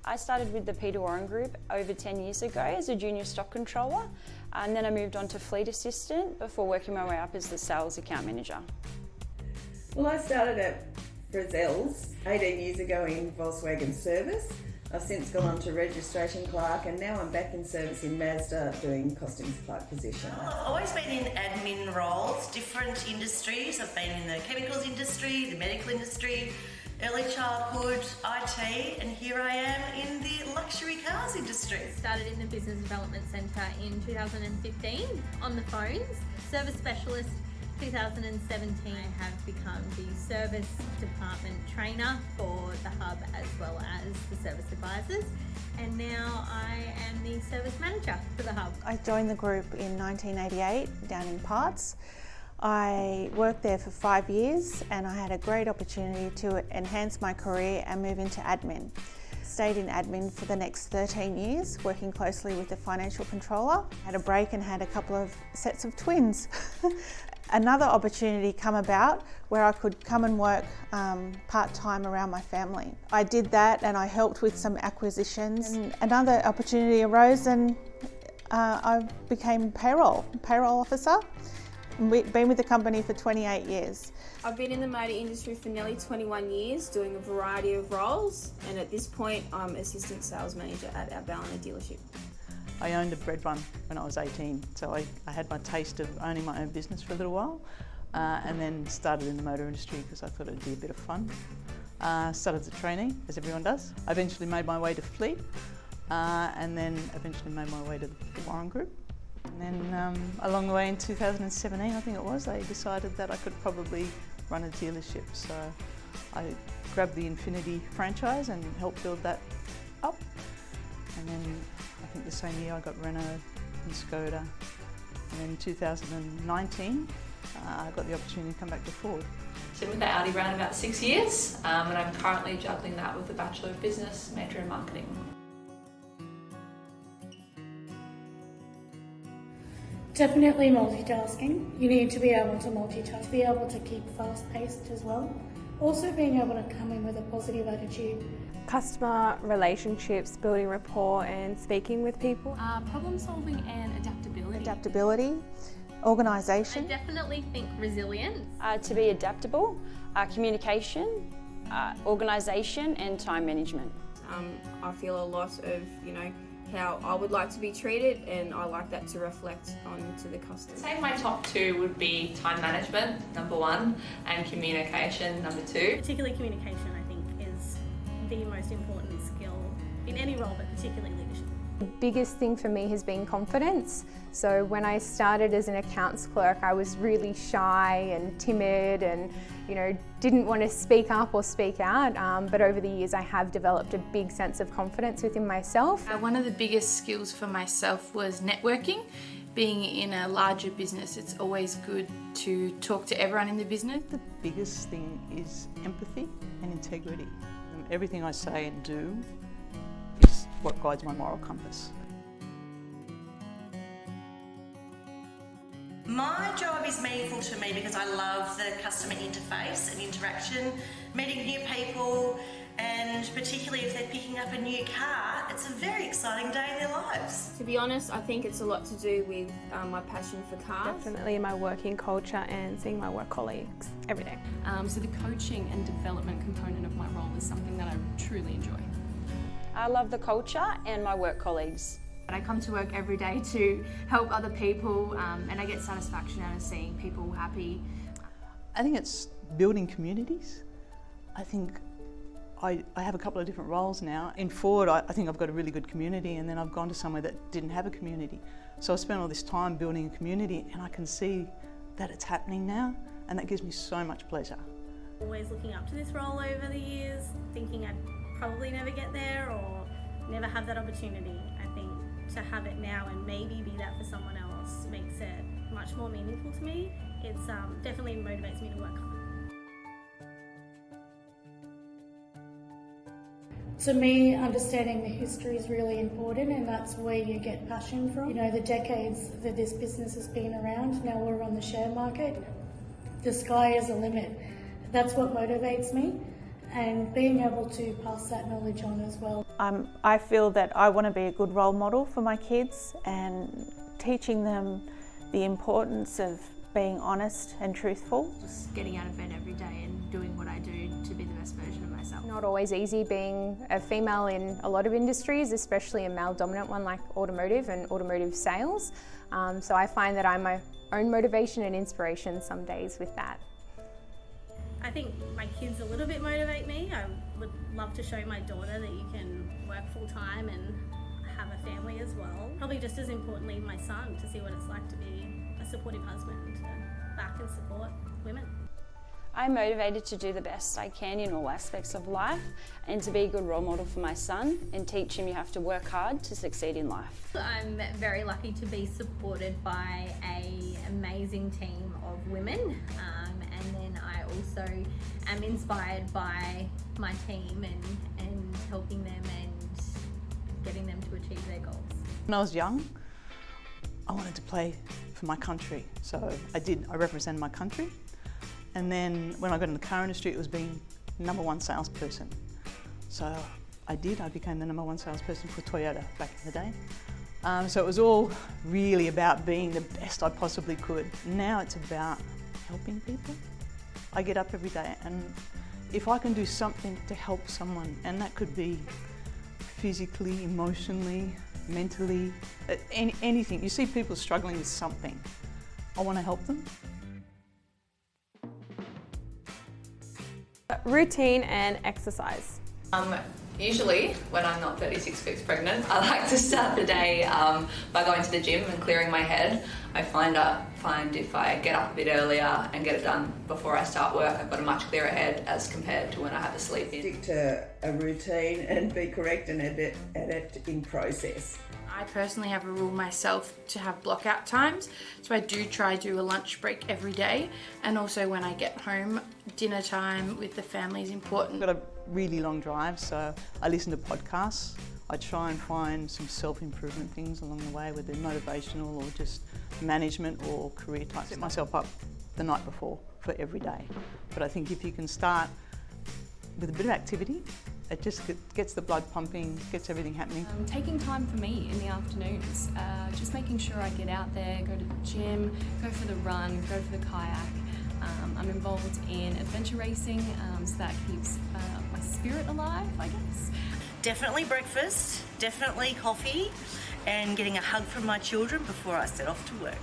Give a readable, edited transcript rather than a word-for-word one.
I started with the Peter Warren Group over 10 years ago as a junior stock controller, and then I moved on to fleet assistant before working my way up as the sales account manager. Well, I started at Frizzell's 18 years ago in Volkswagen service. I've since gone on to registration clerk, and now I'm back in service in Mazda doing costings clerk position. I've always been in admin roles, different industries. I've been in the chemicals industry, the medical industry, early childhood, IT, and here I am in the luxury cars industry. Started in the Business Development Centre in 2015 on the phones, service specialist 2017. I have become the service department trainer for the hub as well as the service advisors, and now I am the service manager for the hub. I joined the group in 1988 down in Parts. I worked there for 5 years and I had a great opportunity to enhance my career and move into admin. Stayed in admin for the next 13 years, working closely with the financial controller. Had a break and had a couple of sets of twins. Another opportunity come about where I could come and work part-time around my family. I did that and I helped with some acquisitions. And another opportunity arose and I became payroll officer. Been with the company for 28 years. I've been in the motor industry for nearly 21 years, doing a variety of roles, and at this point I'm assistant sales manager at our Ballina dealership. I owned a bread run when I was 18, so I had my taste of owning my own business for a little while, and then started in the motor industry because I thought it'd be a bit of fun. Started as a trainee, as everyone does. I eventually made my way to fleet, and then eventually made my way to the Warren Group. And then along the way in 2017, I think it was, they decided that I could probably run a dealership. So I grabbed the Infinity franchise and helped build that up. And then I think the same year I got Renault and Skoda. And then in 2019, I got the opportunity to come back to Ford. So with the Audi brand about 6 years, and I'm currently juggling that with the Bachelor of Business, major in marketing. Definitely multitasking. You need to be able to multitask, be able to keep fast-paced as well. Also being able to come in with a positive attitude. Customer relationships, building rapport and speaking with people. Problem solving and adaptability. Adaptability, organisation. I definitely think resilience. To be adaptable, communication, organisation and time management. I feel a lot of, how I would like to be treated, and I like that to reflect onto the customer. I'd say my top two would be time management, number one, and communication, number two. Particularly communication, I think, is the most important skill in any role, but particularly leadership. The biggest thing for me has been confidence. So when I started as an accounts clerk, I was really shy and timid and didn't want to speak up or speak out, but over the years I have developed a big sense of confidence within myself. One of the biggest skills for myself was networking. Being in a larger business, it's always good to talk to everyone in the business. The biggest thing is empathy and integrity. Everything I say and do is what guides my moral compass. My job is meaningful to me because I love the customer interface and interaction, meeting new people, and particularly if they're picking up a new car, it's a very exciting day in their lives. To be honest, I think it's a lot to do with my passion for cars. Definitely my working culture and seeing my work colleagues every day. So the coaching and development component of my role is something that I truly enjoy. I love the culture and my work colleagues. I come to work every day to help other people, and I get satisfaction out of seeing people happy. I think it's building communities. I think I have a couple of different roles now. In Ford, I think I've got a really good community, and then I've gone to somewhere that didn't have a community. So I spent all this time building a community, and I can see that it's happening now, and that gives me so much pleasure. Always looking up to this role over the years, thinking I'd probably never get there or never have that opportunity. I think to have it now and maybe be that for someone else makes it much more meaningful to me. It's definitely motivates me to work hard. To me, understanding the history is really important, and that's where you get passion from. The decades that this business has been around, now we're on the share market, the sky is the limit. That's what motivates me, and being able to pass that knowledge on as well. I feel that I want to be a good role model for my kids and teaching them the importance of being honest and truthful. Just getting out of bed every day and doing what I do to be the best version of myself. Not always easy being a female in a lot of industries, especially a male-dominant one like automotive and automotive sales. So I find that I'm my own motivation and inspiration some days with that. I think my kids a little bit motivate me. I would love to show my daughter that you can work full time and have a family as well. Probably just as importantly, my son, to see what it's like to be a supportive husband, to back and support women. I'm motivated to do the best I can in all aspects of life and to be a good role model for my son and teach him you have to work hard to succeed in life. I'm very lucky to be supported by an amazing team of women, and then I also am inspired by my team and helping them and getting them to achieve their goals. When I was young, I wanted to play for my country, so I did. I represented my country. And then when I got in the car industry, it was being #1 salesperson. So I became the #1 salesperson for Toyota back in the day. So it was all really about being the best I possibly could. Now it's about helping people. I get up every day and if I can do something to help someone, and that could be physically, emotionally, mentally, anything. You see people struggling with something. I want to help them. Routine and exercise. Usually, when I'm not 36 weeks pregnant, I like to start the day by going to the gym and clearing my head. I find if I get up a bit earlier and get it done before I start work, I've got a much clearer head as compared to when I have a sleep in. Stick to a routine and be correct and adept in process. I personally have a rule myself to have block-out times, so I do try to do a lunch break every day, and also when I get home, dinner time with the family is important. I've got a really long drive, so I listen to podcasts. I try and find some self-improvement things along the way, whether they're motivational or just management or career type. I set myself up the night before for every day, but I think if you can start with a bit of activity, it just gets the blood pumping, gets everything happening. Taking time for me in the afternoons, just making sure I get out there, go to the gym, go for the run, go for the kayak. I'm involved in adventure racing, so that keeps my spirit alive, I guess. Definitely breakfast, definitely coffee, and getting a hug from my children before I set off to work.